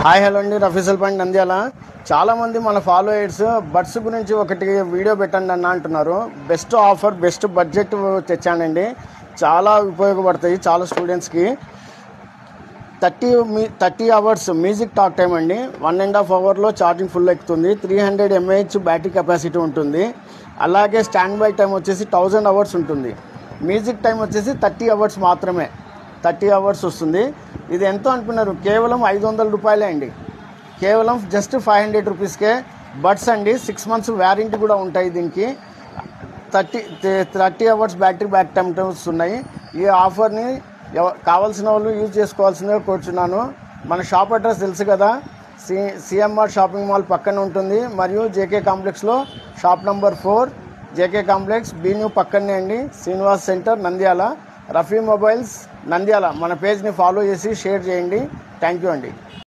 Hi hello అండి, రఫీసల్ point Nandyal. చాలామంది మన ఫాలోయర్స్ బడ్స్ గురించి ఒకటి వీడియో పెట్టండి అన్న అంటున్నారు. బెస్ట్ ఆఫర్, బెస్ట్ బడ్జెట్ తెచ్చానండి. చాలా ఉపయోగపడతాయి చాలా స్టూడెంట్స్కి. 30 అవర్స్ మ్యూజిక్ టాక్ టైం అండి. 1.5 అవర్లో ఛార్జింగ్ ఫుల్ ఎక్కుతుంది. 300 mAh బ్యాటరీ కెపాసిటీ ఉంటుంది. అలాగే స్టాండ్ బై టైం వచ్చేసి 1000 అవర్స్ ఉంటుంది. మ్యూజిక్ టైం వచ్చేసి 30 అవర్స్ మాత్రమే. 30 అవర్స్ వస్తుంది. ఇది ఎంతో అనుకున్నారు, కేవలం 500 రూపాయలే అండి. కేవలం జస్ట్ 500 రూపీస్కే బడ్స్ అండి. 6 months వ్యారంటీ కూడా ఉంటాయి దీనికి. 30 అవర్స్ బ్యాటరీ బ్యాక్ టైం వస్తున్నాయి. ఈ ఆఫర్ని కావాల్సిన వాళ్ళు యూజ్ చేసుకోవాల్సిందిగా కోరుచున్నాను. మన షాప్ అడ్రస్ తెలుసు కదా, సిఎంఆర్ షాపింగ్ మాల్ పక్కన ఉంటుంది. మరియు జేకే కాంప్లెక్స్లో shop number 4 JK complex B new పక్కనే అండి. శ్రీనివాస్ సెంటర్ నంద్యాల. రఫీ మొబైల్స్ నంద్యాల మన పేజ్ని ఫాలో చేసి షేర్ చేయండి. థ్యాంక్ యూ అండి.